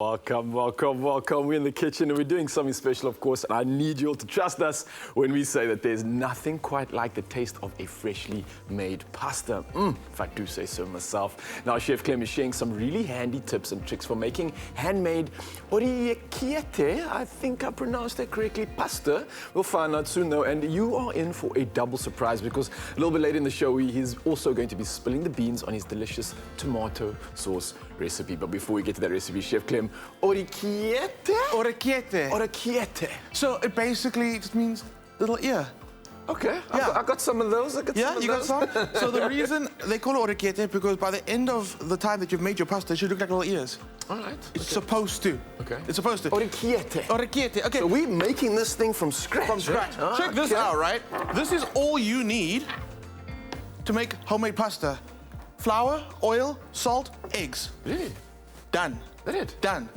Welcome, welcome, welcome. We're in the kitchen and we're doing something special, of course, and I need you all to trust us when we say that there's nothing quite like the taste of a freshly made pasta. If I do say so myself. Now, Chef Clem is sharing some really handy tips and tricks for making handmade orecchiette. I think I pronounced that correctly, pasta. We'll find out soon, though, and you are in for a double surprise because a little bit later in the show, he's also going to be spilling the beans on his delicious tomato sauce recipe. But before we get to that recipe, Chef Clem, orecchiette? Orecchiette. Orecchiette. So it basically just means little ear. Okay, Yeah. I got some of those. You got some? So the reason they call it orecchiette because by the end of the time that you've made your pasta, it should look like little ears. All right. It's supposed to. Okay. It's supposed to. Orecchiette. Orecchiette. Okay. So we're making this thing from scratch. From scratch. Right? Check this out, right? This is all you need to make homemade pasta. Flour, oil, salt, eggs. Really? Done. That it? Done.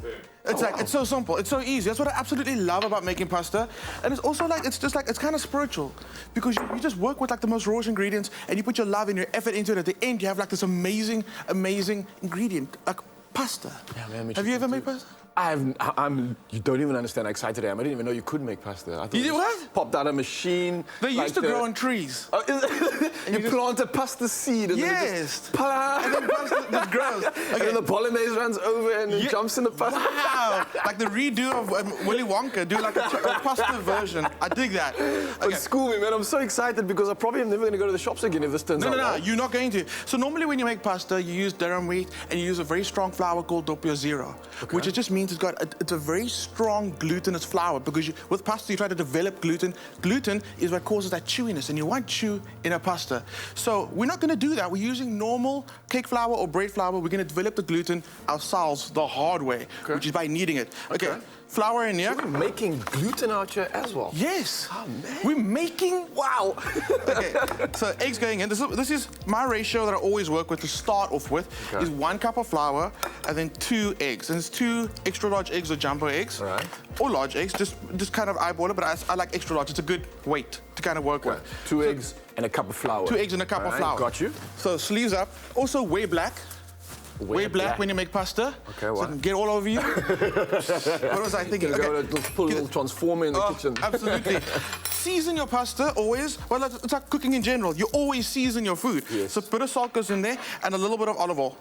It's so simple. It's so easy. That's what I absolutely love about making pasta. And it's also like, it's kind of spiritual because you just work with like the most raw ingredients and you put your love and your effort into it. At the end, you have like this amazing, amazing ingredient, like pasta. Yeah, man, have you ever made pasta? You don't even understand how excited I am. I didn't even know you could make pasta. I thought You did what? Popped out a machine. They used to grow on trees. Oh, you plant a pasta seed and Yes. then And then pasta just grows. and then the bolognese runs over and it jumps in the pasta. Wow! Like the redo of Willy Wonka, do like a pasta version. I dig that. But school me, man. I'm so excited because I probably am never going to go to the shops again if this turns out No, well. you're not going to. So normally when you make pasta, you use durum wheat and you use a very strong flour called doppio zero, which it just means it's a very strong glutinous flour because with pasta you try to develop gluten. Gluten is what causes that chewiness and you want chew in a pasta. So we're not going to do that. We're using normal cake flour or bread flour. We're going to develop the gluten ourselves the hard way, which is by kneading it. Okay. Flour in here. So we're making gluten out here as well. Yes. Oh, man. We're making, wow. Okay, so eggs going in. This is my ratio that I always work with to start off with is 1 cup of flour and then 2 eggs. And it's 2 extra large eggs or jumbo eggs. All right. Or large eggs, just kind of eyeball it, but I like extra large. It's a good weight to kind of work with. 2 eggs and a cup of flour. 2 eggs and a cup of flour. Got you. So sleeves up. Also wear black. Wear black when you make pasta. Okay, so why? it can get all over you. What was I thinking? Okay. Put a little transformer in the kitchen. Absolutely. Season your pasta always. Well, it's like cooking in general. You always season your food. Yes. So a bit of salt goes in there and a little bit of olive oil.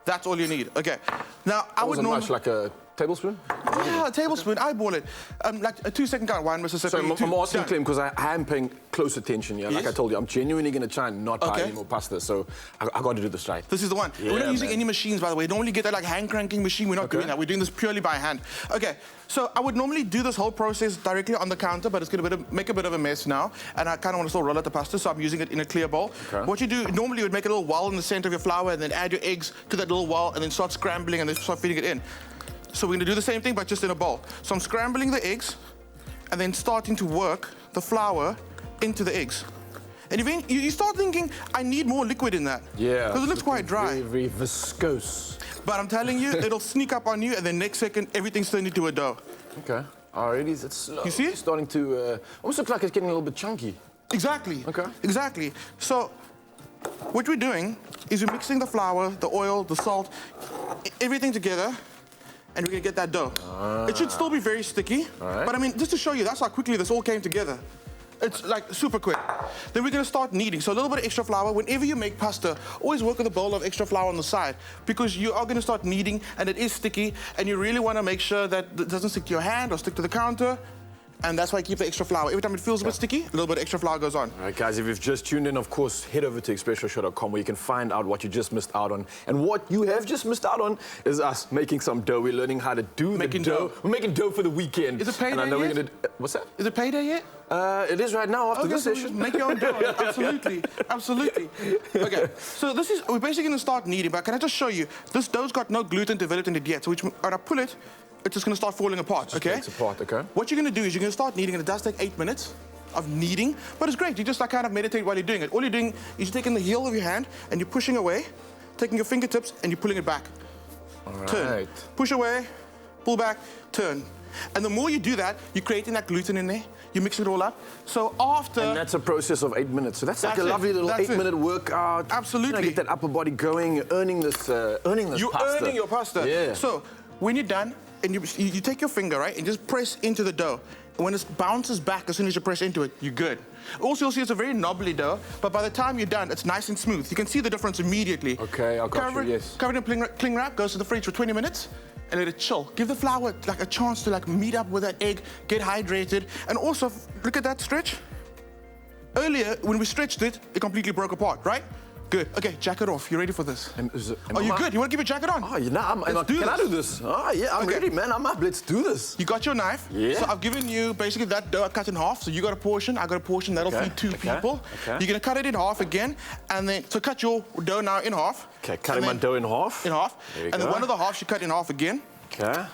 That's all you need. Okay. Now I would normally much, like a tablespoon? Yeah, a tablespoon. Eyeball it. Like a 2-second count. 1 Mississippi. So I'm asking Clem because I am paying close attention here. Like I told you, I'm genuinely going to try and not buy any more pasta. So I got to do this right. This is the one. Yeah, we're not using any machines, by the way. You normally get that like hand cranking machine. We're not doing that. We're doing this purely by hand. Okay. So I would normally do this whole process directly on the counter, but it's going to make a bit of a mess now. And I kind of want to still roll out the pasta, so I'm using it in a clear bowl. Okay. What you do, normally you would make a little well in the center of your flour and then add your eggs to that little well and then start scrambling and then start feeding it in. So we're going to do the same thing, but just in a bowl. So I'm scrambling the eggs and then starting to work the flour into the eggs. And you start thinking, I need more liquid in that. Yeah. Because it looks quite dry. Very, very viscose. But I'm telling you, it'll sneak up on you, and then next second, everything's turned into a dough. Okay. Already, it's slow. You see it? It's starting to almost look like it's getting a little bit chunky. Exactly. Okay. Exactly. So what we're doing is we're mixing the flour, the oil, the salt, everything together, and we're gonna get that dough. It should still be very sticky, but I mean, just to show you, that's how quickly this all came together. It's like super quick. Then we're gonna start kneading. So a little bit of extra flour. Whenever you make pasta, always work with a bowl of extra flour on the side because you are gonna start kneading and it is sticky and you really wanna make sure that it doesn't stick to your hand or stick to the counter. And that's why I keep the extra flour. Every time it feels a bit sticky, a little bit of extra flour goes on. All right, guys, if you've just tuned in, of course, head over to expressshow.com where you can find out what you just missed out on. And what you have just missed out on is us making some dough. We're learning how to do the dough. We're making dough for the weekend. Is it payday and I know yet? we're gonna, what's that? Is it payday yet? It is right now after this session. Make your own dough. Absolutely. Absolutely. Okay, so we're basically going to start kneading, but can I just show you? This dough's got no gluten developed in it yet, so when I pull it, it's just going to start falling apart, okay? It's apart, okay. What you're going to do is you're going to start kneading, and it does take 8 minutes of kneading, but it's great. You just like kind of meditate while you're doing it. All you're doing is you're taking the heel of your hand, and you're pushing away, taking your fingertips, and you're pulling it back. All right. Turn. Push away, pull back, turn. And the more you do that, you're creating that gluten in there. You mix it all up. So after... And that's a process of 8 minutes. So that's like a lovely little 8-minute workout. Absolutely. You know, get that upper body going. You're earning this pasta. You're earning your pasta. Yeah. So when you're done, and you take your finger, right, and just press into the dough. And when it bounces back as soon as you press into it, you're good. Also, you'll see it's a very knobbly dough, but by the time you're done, it's nice and smooth. You can see the difference immediately. Okay, I got you, yes. Cover it in cling wrap, goes to the fridge for 20 minutes, and let it chill. Give the flour like a chance to like meet up with that egg, get hydrated, and also, look at that stretch. Earlier, when we stretched it, it completely broke apart, right? Good. Okay, jacket off. You ready for this? Are you good? You want to keep your jacket on? Oh, you know, can I do this? Oh, yeah, I'm ready, man. I'm up. Let's do this. You got your knife. Yeah. So I've given you basically that dough cut in half. So you got a portion, I got a portion. That'll feed two people. Okay. You're going to cut it in half again. And then, so cut your dough now in half. Okay, cutting my dough in half. In half. There you and go. then one of the halves you cut in half again. Okay.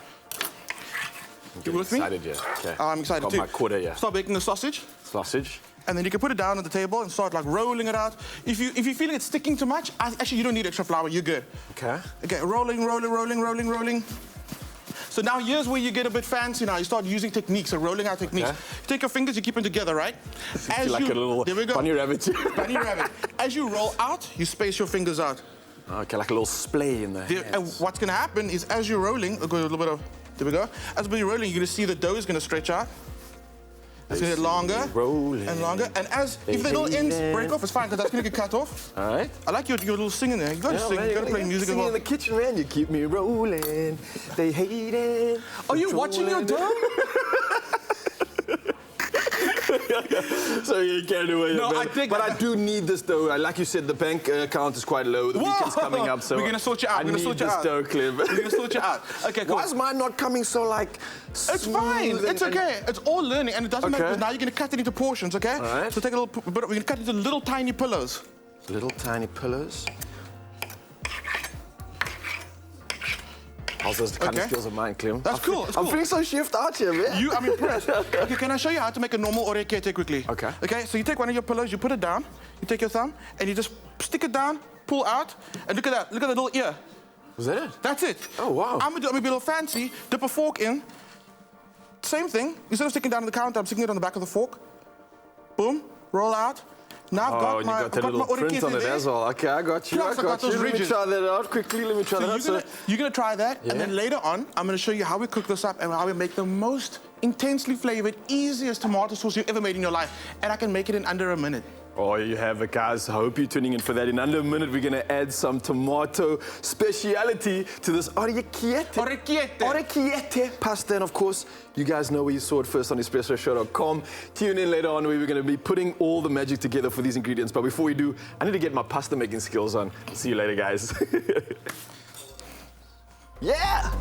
You with me? Excited, yeah. Okay. I'm excited got too. My quarter, yeah. Start baking the sausage. Sausage. And then you can put it down on the table and start like rolling it out. If you're feeling it sticking too much, actually you don't need extra flour, you're good. Okay. Okay, rolling, rolling, rolling, rolling, rolling. So now here's where you get a bit fancy now. You start using techniques, so rolling out techniques. Okay. You take your fingers, you keep them together, right? As like a little there we go. bunny rabbit. Bunny rabbit. As you roll out, you space your fingers out. Okay, like a little splay in there. And what's gonna happen is as you're rolling, go a little bit of, there we go. As you're rolling, you're gonna see the dough is gonna stretch out. It's gonna get longer and longer. And if the little ends break off, it's fine, because that's gonna get cut off. All right. I like your little singing there. You gotta sing, man, you gotta play music as well. in the kitchen, man. You keep me rolling. They hate it. Are you watching your dough? So you can't do it. No, but I do need this dough. Like you said, the bank account is quite low. The weekend's coming up, so we're gonna sort you out. I need this dough, Cliff. We're gonna sort you out. Okay, cool. Why is mine not coming so like? It's fine. It's okay. It's all learning, and it doesn't matter. Now you're gonna cut it into portions, okay? All right. So take a little bit. We're gonna cut it into little tiny pillows. Little tiny pillows. Also, the kind of skills of mine, Clem. That's cool. I'm feeling so shift out here, man. I'm impressed. Okay, can I show you how to make a normal orecchiette quickly? Okay. Okay, so you take one of your pillows, you put it down, you take your thumb, and you just stick it down, pull out, and look at that. Look at the little ear. Was that it? That's it. Oh, wow. I'm gonna be a little fancy, dip a fork in. Same thing. Instead of sticking down on the counter, I'm sticking it on the back of the fork. Boom, roll out. Now I've got my little print on it as well. Okay, I got you. Plus, I got those Let ridges. me try that out quickly. Let me try that out. You're gonna try that, and then later on, I'm gonna show you how we cook this up and how we make the most intensely flavored, easiest tomato sauce you've ever made in your life. And I can make it in under a minute. Oh, you have it, guys. I hope you're tuning in for that. In under a minute, we're going to add some tomato speciality to this orecchiette. Orecchiette pasta. And of course, you guys know where you saw it first on espressoshow.com. Tune in later on where we're going to be putting all the magic together for these ingredients. But before we do, I need to get my pasta making skills on. See you later, guys. Yeah!